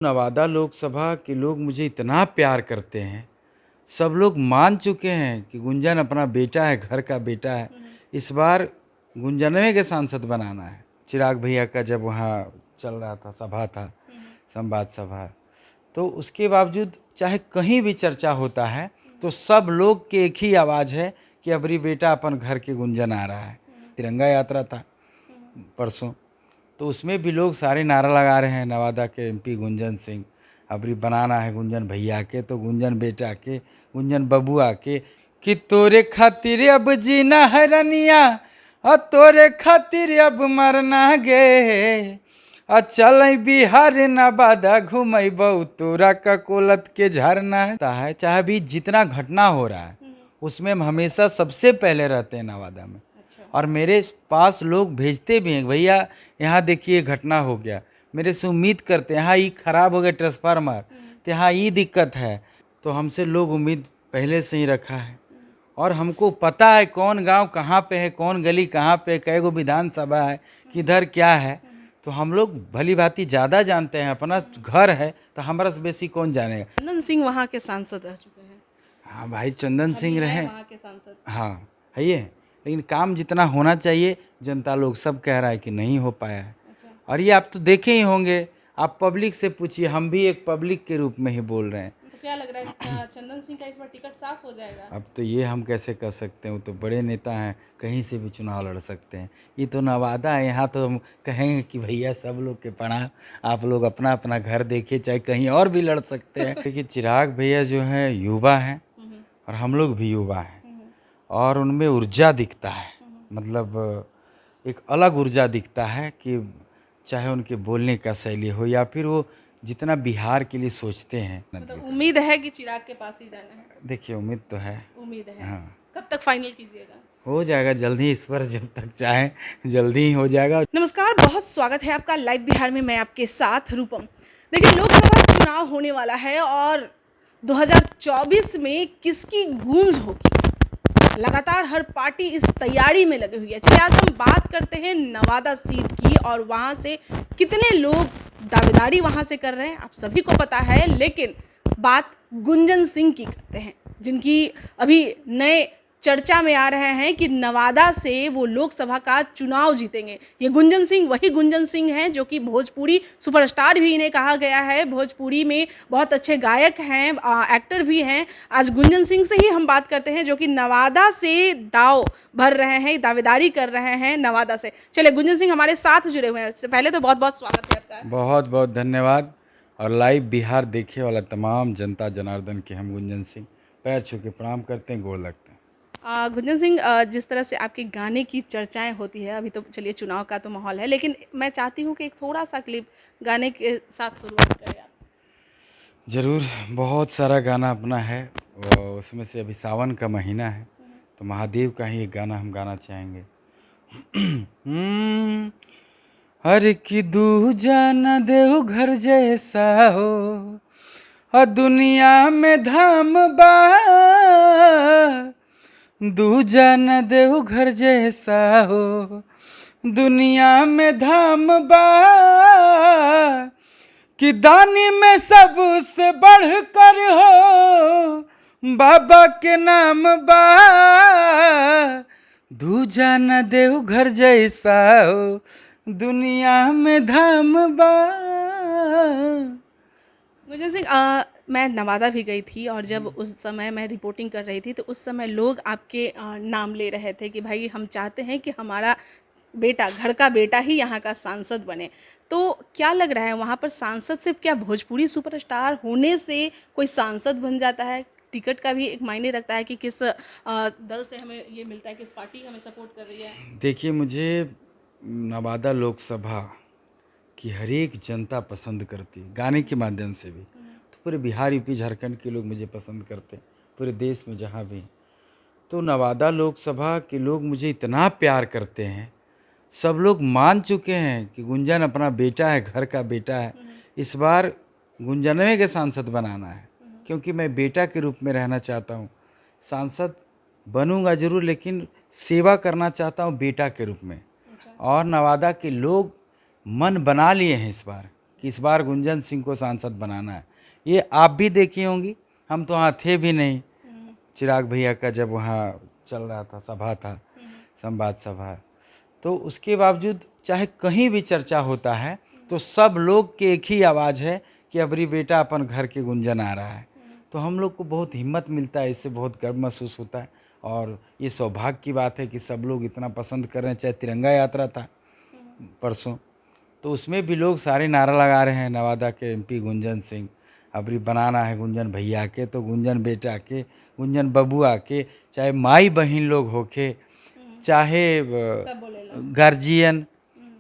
नवादा लोकसभा के लोग मुझे इतना प्यार करते हैं, सब लोग मान चुके हैं कि गुंजन अपना बेटा है, घर का बेटा है। इस बार गुंजनवे के सांसद बनाना है। चिराग भैया का जब वहाँ चल रहा था, सभा था, संवाद सभा, तो उसके बावजूद चाहे कहीं भी चर्चा होता है तो सब लोग की एक ही आवाज़ है कि अबरी बेटा अपन घर के गुंजन आ रहा है। तिरंगा यात्रा था परसों, तो उसमें भी लोग सारे नारा लगा रहे हैं, नवादा के एमपी गुंजन सिंह, अबरी बनाना है गुंजन भैया के, तो गुंजन बेटा के, गुंजन बबुआ के, कि तोरे खातिर अब जीना है रनिया, और तोरे खातिर अब मरना गे, चल बिहार नवादा घूमबू तोरा का कोलत के झरना है। चाहे भी जितना घटना हो रहा है उसमें हम हमेशा सबसे पहले रहते हैं नवादा में। और मेरे पास लोग भेजते भी हैं, भैया यहाँ देखिए घटना हो गया, मेरे से उम्मीद करते हैं, यहाँ ये खराब हो गया ट्रांसफार्मर, तो यहाँ ये दिक्कत है, तो हमसे लोग उम्मीद पहले से ही रखा है। और हमको पता है कौन गांव कहाँ पे है, कौन गली कहाँ पे, कै गो विधानसभा है, किधर क्या है, तो हम लोग भली भांति ज़्यादा जानते हैं। अपना घर है तो हमारा से बेसी कौन जानेगा। चंदन सिंह वहाँ के सांसद रह चुके हैं। हाँ भाई, चंदन सिंह रहे, वहाँ के सांसद। हाँ है ये, लेकिन काम जितना होना चाहिए जनता लोग सब कह रहा है कि नहीं हो पाया है। और ये आप तो देखे ही होंगे, आप पब्लिक से पूछिए, हम भी एक पब्लिक के रूप में ही बोल रहे हैं। तो क्या लग रहा है चंदन सिंह का इस बार टिकट साफ हो जाएगा? अब तो ये हम कैसे कर सकते हैं, वो तो बड़े नेता हैं, कहीं से भी चुनाव लड़ सकते हैं। ये तो नवादा है, यहाँ तो हम कहेंगे कि भैया सब लोग के प्रणाम, आप लोग अपना अपना घर देखिए, चाहे कहीं और भी लड़ सकते हैं। देखिए चिराग भैया जो हैं युवा हैं, और हम लोग भी युवा हैं, और उनमें ऊर्जा दिखता है, मतलब एक अलग ऊर्जा दिखता है, कि चाहे उनके बोलने का शैली हो या फिर वो जितना बिहार के लिए सोचते हैं। मतलब उम्मीद है कि चिराग के पास ही जाना है? देखिए उम्मीद तो है। उम्मीद है। हाँ, कब तक फाइनल कीजिएगा? हो जाएगा जल्दी, ईश्वर जब तक चाहे जल्दी ही हो जाएगा। नमस्कार, बहुत स्वागत है आपका लाइव बिहार में। मैं आपके साथ रूपम। देखिए, लोकसभा चुनाव होने वाला है और 2024 में किसकी गूंज होगी, लगातार हर पार्टी इस तैयारी में लगी हुई है। चलिए आज हम बात करते हैं नवादा सीट की, और वहाँ से कितने लोग दावेदारी वहाँ से कर रहे हैं आप सभी को पता है, लेकिन बात गुंजन सिंह की करते हैं, जिनकी अभी नए चर्चा में आ रहे हैं कि नवादा से वो लोकसभा का चुनाव जीतेंगे। ये गुंजन सिंह वही गुंजन सिंह हैं जो कि भोजपुरी सुपरस्टार भी इन्हें कहा गया है, भोजपुरी में बहुत अच्छे गायक हैं, एक्टर भी हैं। आज गुंजन सिंह से ही हम बात करते हैं, जो कि नवादा से दाव भर रहे हैं, दावेदारी कर रहे हैं नवादा से। चलिए, गुंजन सिंह हमारे साथ जुड़े हुए हैं। इससे पहले तो बहुत बहुत स्वागत है आपका। बहुत बहुत धन्यवाद। और लाइव बिहार देखने वाला तमाम जनता जनार्दन के हम गुंजन सिंह पैर छू के प्रणाम करते हैं, गोड़ लगते हैं। गुंजन सिंह, जिस तरह से आपके गाने की चर्चाएं होती है, अभी तो चलिए चुनाव का तो माहौल है, लेकिन मैं चाहती हूँ कि एक थोड़ा सा क्लिप गाने के साथ शुरुआत करें आप। ज़रूर, बहुत सारा गाना अपना है, उसमें से अभी सावन का महीना है तो महादेव का ही एक गाना हम गाना चाहेंगे। हर की दूजा न देव घर जैसा हो, और दुनिया में धाम बा, दूजा न देव घर जैसा हो, दुनिया में धाम बा, कि दानी में सबसे बढ़कर हो, बाबा के नाम बा, दूजा न देव घर जैसा हो, दुनिया में धाम बा। गुंजन सिंह, मैं नवादा भी गई थी, और जब उस समय मैं रिपोर्टिंग कर रही थी तो उस समय लोग आपके नाम ले रहे थे कि भाई हम चाहते हैं कि हमारा बेटा, घर का बेटा ही यहाँ का सांसद बने। तो क्या लग रहा है, वहाँ पर सांसद सिर्फ क्या भोजपुरी सुपरस्टार होने से कोई सांसद बन जाता है? टिकट का भी एक मायने रखता है कि किस दल से हमें ये मिलता है, किस पार्टी हमें सपोर्ट कर रही है? देखिए, मुझे नवादा लोकसभा की हर एक जनता पसंद करती है, गाने के माध्यम से भी। तो पूरे बिहार, यूपी, झारखंड के लोग मुझे पसंद करते हैं, पूरे देश में जहाँ भी। तो नवादा लोकसभा के लोग मुझे इतना प्यार करते हैं, सब लोग मान चुके हैं कि गुंजन अपना बेटा है, घर का बेटा है। इस बार गुंजनवे के सांसद बनाना है, क्योंकि मैं बेटा के रूप में रहना चाहता हूँ। सांसद बनूंगा ज़रूर, लेकिन सेवा करना चाहता हूँ बेटा के रूप में। और नवादा के लोग मन बना लिए हैं इस बार कि इस बार गुंजन सिंह को सांसद बनाना है। ये आप भी देखी होंगी, हम तो वहाँ थे भी नहीं। चिराग भैया का जब वहाँ चल रहा था, सभा था, संवाद सभा, तो उसके बावजूद चाहे कहीं भी चर्चा होता है तो सब लोग की एक ही आवाज़ है कि अबरी बेटा अपन घर के गुंजन आ रहा है। तो हम लोग को बहुत हिम्मत मिलता है, इससे बहुत गर्व महसूस होता है और ये सौभाग्य की बात है कि सब लोग इतना पसंद कर रहे हैं। चाहे तिरंगा यात्रा था परसों, तो उसमें भी लोग सारे नारा लगा रहे हैं, नवादा के एमपी गुंजन सिंह, अबरी बनाना है गुंजन भैया के, तो गुंजन बेटा के, गुंजन बबुआ के, चाहे माई बहन लोग होके, चाहे गार्जियन,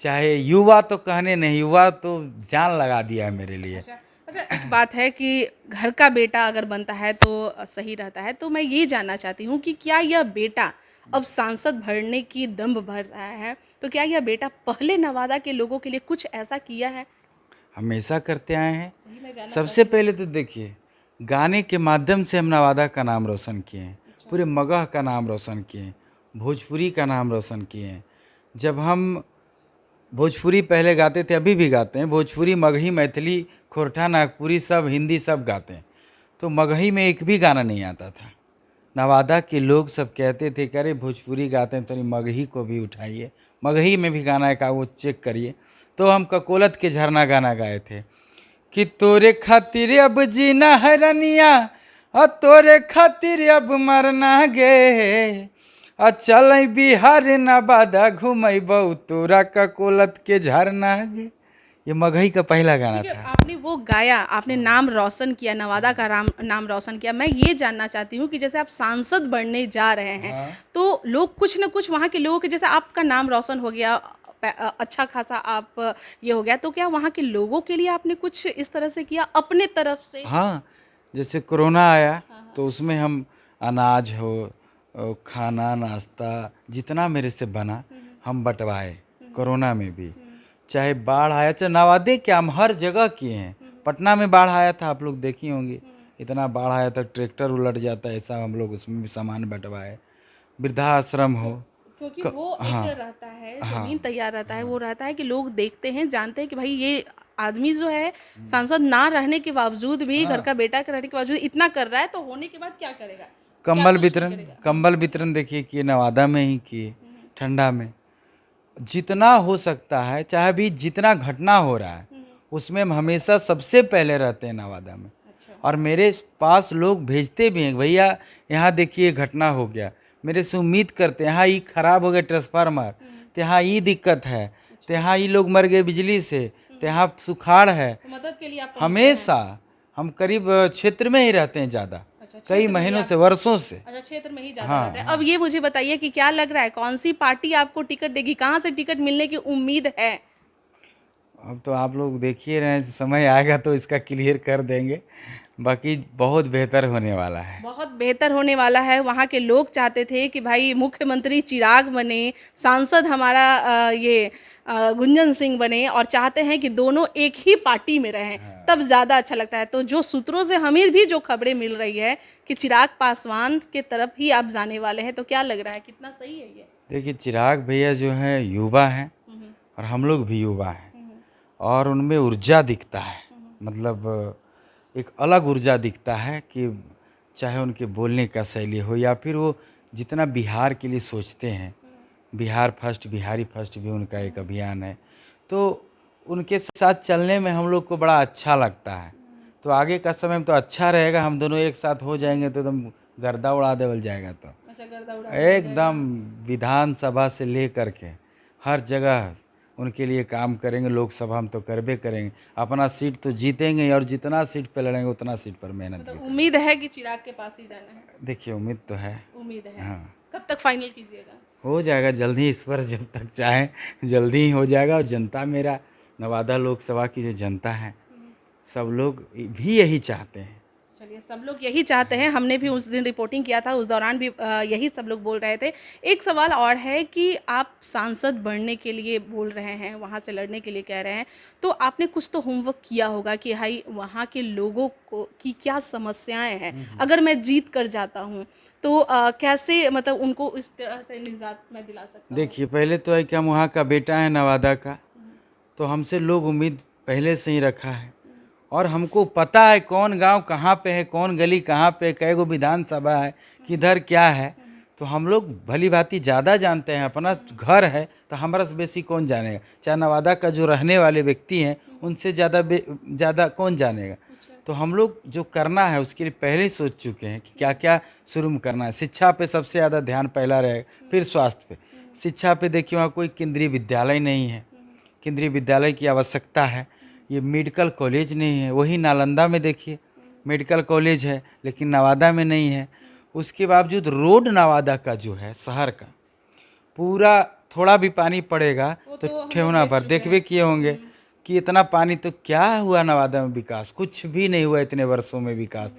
चाहे युवा, तो कहने नहीं, युवा तो जान लगा दिया है मेरे लिए। अच्छा, एक बात है कि घर का बेटा अगर बनता है तो सही रहता है, तो मैं ये जानना चाहती हूँ कि क्या यह बेटा अब सांसद भरने की दम्भ भर रहा है, तो क्या यह बेटा पहले नवादा के लोगों के लिए कुछ ऐसा किया है? हमेशा करते आए हैं। वही मैं जानना सबसे पहले तो देखिए, गाने के माध्यम से हम नवादा का नाम रोशन किए हैं, पूरे मगह का नाम रोशन किए हैं, भोजपुरी का नाम रोशन किए हैं। जब हम भोजपुरी पहले गाते थे, अभी भी गाते हैं, भोजपुरी, मगही, मैथिली, खोरठा, नागपुरी, सब हिंदी सब गाते हैं, तो मगही में एक भी गाना नहीं आता था। नवादा के लोग सब कहते थे कि अरे भोजपुरी गाते हैं तो मगही को भी उठाइए, मगही में भी गाना का वो चेक करिए। तो हम ककोलत के झरना गाना गाए थे कि तोरे खातिर अब जीना है रनिया, और तोरे खातिर अब मरना गे, चल बिहार नवादा घुमैबौ तोरा ककोलत के झरना गे। ये मगही का पहला गाना था। आपने वो गाया, आपने नाम रोशन किया, नवादा का नाम रोशन किया। मैं ये जानना चाहती हूँ कि जैसे आप सांसद बनने जा रहे हैं, तो लोग कुछ ना कुछ वहाँ के लोगों के, जैसे आपका नाम रोशन हो गया, अच्छा खासा आप ये हो गया, तो क्या वहाँ के लोगों के लिए आपने कुछ इस तरह से किया अपने तरफ से? हाँ, जैसे कोरोना आया तो उसमें हम अनाज हो, खाना, नाश्ता, जितना मेरे से बना हम बंटवाए। कोरोना में भी चाहे बाढ़ आया, चाहे नवादे क्या, हम हर जगह किए हैं। पटना में बाढ़ आया था, आप लोग देखी होंगी, इतना बाढ़ आया था, ट्रैक्टर उलट जाता है, ऐसा हम लोग उसमें भी सामान बंटवाए। वृद्धाश्रम हो, क्योंकि वो एक रहता है, ज़मीन तैयार रहता है, वो रहता है कि लोग देखते हैं, जानते हैं कि भाई ये आदमी जो है सांसद ना रहने के बावजूद भी, घर का बेटा रहने के बावजूद इतना कर रहा है, तो होने के बाद क्या करेगा? कंबल वितरण देखिए किए, नवादा में ही किए, ठंडा में। जितना हो सकता है, चाहे भी जितना घटना हो रहा है, उसमें हम हमेशा सबसे पहले रहते हैं नवादा में। और मेरे पास लोग भेजते भी हैं, भैया यहाँ देखिए घटना हो गया, मेरे से उम्मीद करते हैं, यहाँ ये खराब हो गया ट्रांसफार्मर, तो यहाँ ये दिक्कत है, तो यहाँ ये लोग मर गए बिजली से, तो यहाँ सुखाड़ है। मदद के लिए आप हमेशा हम करीब क्षेत्र में ही रहते हैं ज़्यादा, कई महीनों से, वर्षों से। अच्छा, क्षेत्र में ही ज़्यादा रहते हैं। अब ये मुझे बताइए कि क्या लग रहा है, कौन सी पार्टी आपको टिकट देगी, कहाँ से टिकट मिलने की उम्मीद है? अब तो आप लोग देखिए रहे हैं, समय आएगा तो इसका क्लियर कर देंगे। बाकी बहुत बेहतर होने वाला है, बहुत बेहतर होने वाला है। वहाँ के लोग चाहते थे कि भाई मुख्यमंत्री चिराग बने, सांसद हमारा गुंजन सिंह बने, और चाहते हैं कि दोनों एक ही पार्टी में रहें, तब ज़्यादा अच्छा लगता है। तो जो सूत्रों से हमें भी जो खबरें मिल रही है कि चिराग पासवान के तरफ ही आप जाने वाले हैं, तो क्या लग रहा है, कितना सही है ये? देखिए चिराग भैया जो हैं युवा हैं, और हम लोग भी युवा हैं, और उनमें ऊर्जा दिखता है, मतलब एक अलग ऊर्जा दिखता है कि चाहे उनके बोलने का शैली हो, या फिर वो जितना बिहार के लिए सोचते हैं, बिहार फर्स्ट, बिहारी फर्स्ट भी उनका एक अभियान है, तो उनके साथ चलने में हम लोग को बड़ा अच्छा लगता है। तो आगे का समय में तो अच्छा रहेगा, हम दोनों एक साथ हो जाएंगे तो एकदम गर्दा उड़ा देवल जाएगा। तो एकदम विधानसभा से ले करके हर जगह उनके लिए काम करेंगे। लोकसभा हम तो करबे करेंगे, अपना सीट तो जीतेंगे, और जितना सीट पे लड़ेंगे उतना सीट पर मेहनत मतलब उम्मीद है कि चिराग के पास ही जाना है? देखिए उम्मीद तो है, उम्मीद है। हाँ। कब तक फाइनल कीजिएगा? हो जाएगा जल्दी, ईश्वर जब तक चाहे जल्दी ही हो जाएगा। और जनता, मेरा नवादा लोकसभा की जो जनता है, सब लोग भी यही चाहते हैं। चलिए, सब लोग यही चाहते हैं। हमने भी उस दिन रिपोर्टिंग किया था, उस दौरान भी यही सब लोग बोल रहे थे। एक सवाल और है कि आप सांसद बनने के लिए बोल रहे हैं, वहाँ से लड़ने के लिए कह रहे हैं, तो आपने कुछ तो होमवर्क किया होगा कि भाई वहाँ के लोगों को की क्या समस्याएं हैं, अगर मैं जीत कर जाता हूँ तो कैसे, मतलब उनको इस तरह से निजात मैं दिला सकता हूँ? देखिए पहले तो है कि हम वहाँ का बेटा है, नवादा का, तो हमसे लोग उम्मीद पहले से ही रखा है और हमको पता है कौन गांव कहाँ पे है, कौन गली कहाँ पे है, कै गो विधानसभा है, किधर क्या है। तो हम लोग भली भांति ज़्यादा जानते हैं। अपना घर है तो हमारा से बेसी कौन जानेगा। चाहे नवादा का जो रहने वाले व्यक्ति हैं उनसे ज़्यादा कौन जानेगा। तो हम लोग जो करना है उसके लिए पहले ही सोच चुके हैं कि क्या क्या शुरू में करना है। शिक्षा पे सबसे ज़्यादा ध्यान पहला रहेगा, फिर स्वास्थ्य पे। शिक्षा पे देखिए वहाँ कोई केंद्रीय विद्यालय नहीं है, केंद्रीय विद्यालय की आवश्यकता है। ये मेडिकल कॉलेज नहीं है, वही नालंदा में देखिए मेडिकल कॉलेज है लेकिन नवादा में नहीं है। उसके बावजूद रोड नवादा का जो है शहर का पूरा, थोड़ा भी पानी पड़ेगा तो ठेहुना पर देखबे किए होंगे कि इतना पानी। तो क्या हुआ नवादा में विकास? कुछ भी नहीं हुआ इतने वर्षों में विकास।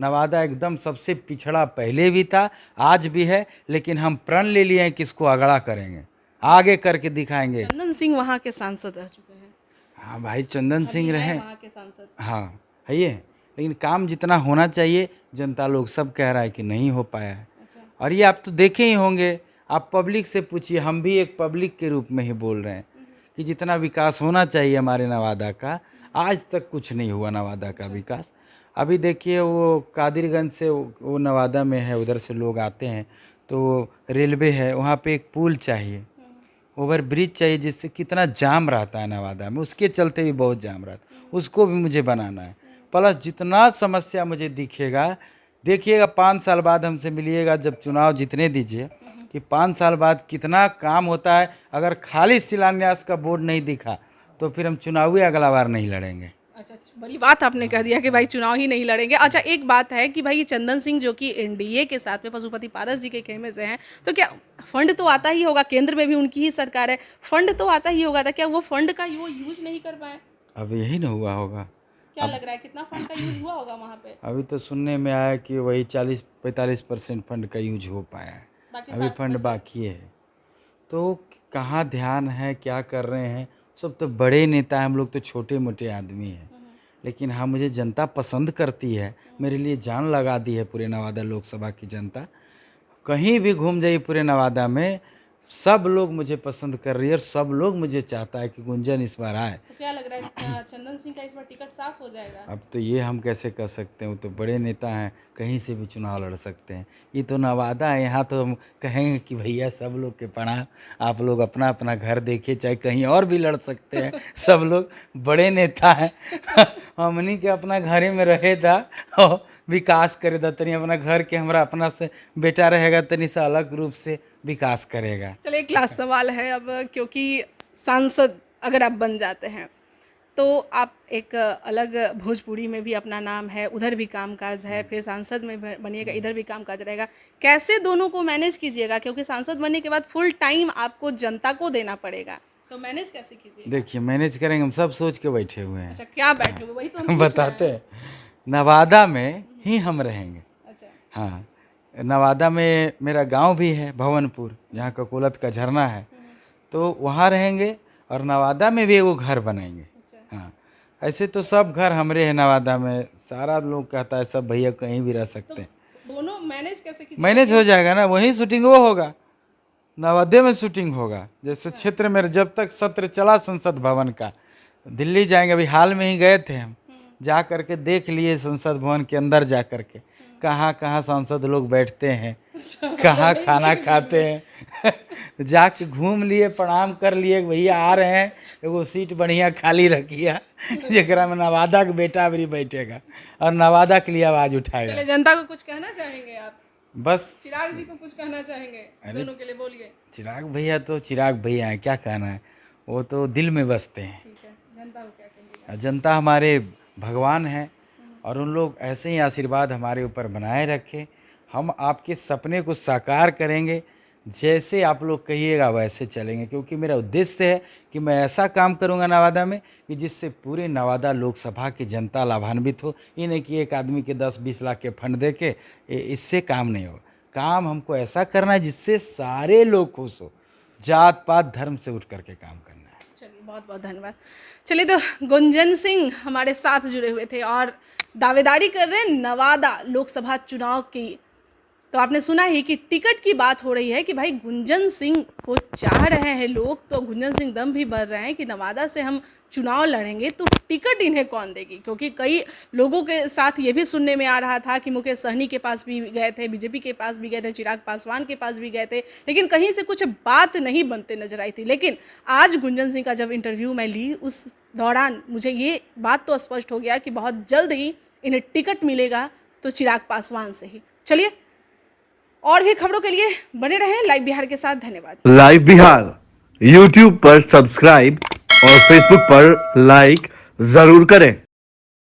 नवादा एकदम सबसे पिछड़ा पहले भी था, आज भी है, लेकिन हम प्रण ले लिए हैं कि इसको अगड़ा करेंगे, आगे करके दिखाएंगे। चंदन सिंह वहाँ के सांसद रह चुके हैं। हाँ भाई, चंदन सिंह अभी है रहे, वहाँ के सांसद। हाँ है ये, लेकिन काम जितना होना चाहिए जनता लोग सब कह रहा है कि नहीं हो पाया है। और ये आप तो देखे ही होंगे, आप पब्लिक से पूछिए, हम भी एक पब्लिक के रूप में ही बोल रहे हैं कि जितना विकास होना चाहिए हमारे नवादा का, आज तक कुछ नहीं हुआ नवादा का विकास। अभी देखिए वो कादिरगंज से वो नवादा में है, उधर से लोग आते हैं तो रेलवे है, वहाँ पे एक पुल चाहिए, ओवर ब्रिज चाहिए, जिससे कितना जाम रहता है नवादा में, उसके चलते भी बहुत जाम रहता है, उसको भी मुझे बनाना है। प्लस जितना समस्या मुझे दिखेगा, देखिएगा 5 साल बाद हमसे मिलिएगा जब चुनाव जीतने दीजिए कि 5 साल बाद कितना काम होता है। अगर खाली शिलान्यास का बोर्ड नहीं दिखा तो फिर हम चुनावी अगला बार नहीं लड़ेंगे। अच्छा, बड़ी बात आपने कह दिया कि भाई चुनाव ही नहीं लड़ेंगे। अच्छा, एक बात है कि भाई ये चंदन सिंह जो कि एनडीए के साथ में पशुपति पारस जी के खेमे से हैं, तो क्या फंड तो आता ही होगा, केंद्र में भी उनकी ही सरकार है, फंड तो आता ही होगा, था क्या वो फंड का वो यूज नहीं कर पाए? अब यही न हुआ होगा। क्या लग रहा है कितना फंड का यूज हुआ होगा वहाँ पे? अभी तो सुनने में आया कि वही 40-45% फंड का यूज हो पाया है, बाकी अभी फंड 60%? बाकी है। तो कहाँ ध्यान है, क्या कर रहे हैं? सब तो बड़े नेता हैं, हम लोग तो छोटे मोटे आदमी हैं। लेकिन हाँ, मुझे जनता पसंद करती है, मेरे लिए जान लगा दी है पूरे नवादा लोकसभा की जनता। कहीं भी घूम जाइए पूरे नवादा में, सब लोग मुझे पसंद कर रही है और सब लोग मुझे चाहता है कि गुंजन इस बार आए। तो क्या लग रहा है चंदन सिंह का इस बार टिकट साफ हो जाएगा? अब तो ये हम कैसे कर सकते हैं, वो तो बड़े नेता हैं, कहीं से भी चुनाव लड़ सकते हैं। ये तो नवादा है, यहाँ तो हम कहेंगे कि भैया सब लोग के प्रणाम, आप लोग अपना अपना घर देखिए, चाहे कहीं और भी लड़ सकते हैं। सब लोग बड़े नेता हैं। हमनी के अपना घरे में रहे था और विकास करे था, तनी अपना घर के हमरा अपना से बेटा रहेगा तनी से अलग रूप से विकास करेगा। चलिए, एक लास्ट सवाल है अब, क्योंकि सांसद अगर आप बन जाते हैं तो आप एक अलग भोजपुरी में भी अपना नाम है, उधर भी कामकाज है, फिर सांसद में बनिएगा, इधर भी कामकाज रहेगा, कैसे दोनों को मैनेज कीजिएगा? क्योंकि सांसद बनने के बाद फुल टाइम आपको जनता को देना पड़ेगा, तो मैनेज कैसे कीजिएगा? देखिए मैनेज करेंगे, हम सब सोच के बैठे हुए हैं। अच्छा, क्या बैठे हुए, वही तो हम हम पूछ रहे बताते हैं। हैं, नवादा में ही हम रहेंगे। अच्छा। हाँ, नवादा में मेरा गांव भी है भवनपुर, जहाँ ककोलत का झरना है, तो वहाँ रहेंगे और नवादा में भी एगो घर बनाएंगे। अच्छा। हाँ, ऐसे तो सब घर हमरे हैं नवादा में, सारा लोग कहता है सब भैया कहीं भी रह सकते हैं। दोनों मैनेज कैसे कीजिएगा? मैनेज हो जाएगा ना, वहीं शूटिंग वो होगा, नवादे में शूटिंग होगा। जैसे क्षेत्र में जब तक सत्र चला संसद भवन का, दिल्ली जाएंगे, अभी हाल में ही गए थे हम, जा कर के देख लिए संसद भवन के अंदर जा कर के कहाँ कहाँ सांसद लोग बैठते हैं, कहाँ खाना खाते हैं। जाके घूम लिए, प्रणाम कर लिए, भैया आ रहे हैं, एगो सीट बढ़िया खाली रखिया जरा में नवादा के बेटा भी बैठेगा और नवादा के लिए आवाज़ उठाएगा। चलिए, जनता को कुछ कहना चाहेंगे आप? बस चिराग जी को कुछ कहना चाहेंगे? दोनों के लिए बोलिए। चिराग भैया तो चिराग भैया हैं, क्या कहना है, वो तो दिल में बसते हैं। ठीक है, जनता को क्या कहेंगे? जनता हमारे भगवान हैं और उन लोग ऐसे ही आशीर्वाद हमारे ऊपर बनाए रखें। हम आपके सपने को साकार करेंगे, जैसे आप लोग कहिएगा वैसे चलेंगे, क्योंकि मेरा उद्देश्य है कि मैं ऐसा काम करूंगा नवादा में कि जिससे पूरे नवादा लोकसभा की जनता लाभान्वित हो। ये नहीं कि एक आदमी के 10-20 लाख के फंड दे के इससे काम नहीं होगा। काम हमको ऐसा करना है जिससे सारे लोग खुश हो, जात पात धर्म से उठ करके काम करना है। चलिए, बहुत बहुत धन्यवाद। चलिए, तो गुंजन सिंह हमारे साथ जुड़े हुए थे और दावेदारी कर रहे हैं नवादा लोकसभा चुनाव की तो आपने सुना ही कि टिकट की बात हो रही है कि भाई गुंजन सिंह को चाह रहे हैं लोग, तो गुंजन सिंह दम भी भर रहे हैं कि नवादा से हम चुनाव लड़ेंगे तो टिकट इन्हें कौन देगी। क्योंकि कई लोगों के साथ ये भी सुनने में आ रहा था कि मुकेश सहनी के पास भी गए थे, बीजेपी के पास भी गए थे, चिराग पासवान के पास भी गए थे, लेकिन कहीं से कुछ बात नहीं बनते नजर आई थी। लेकिन आज गुंजन सिंह का जब इंटरव्यू मैं ली, उस दौरान मुझे ये बात तो स्पष्ट हो गया कि बहुत जल्द ही इन्हें टिकट मिलेगा, तो चिराग पासवान से ही। चलिए और भी खबरों के लिए बने रहें लाइव बिहार के साथ। धन्यवाद। लाइव बिहार यूट्यूब पर सब्सक्राइब और फेसबुक पर लाइक जरूर करें।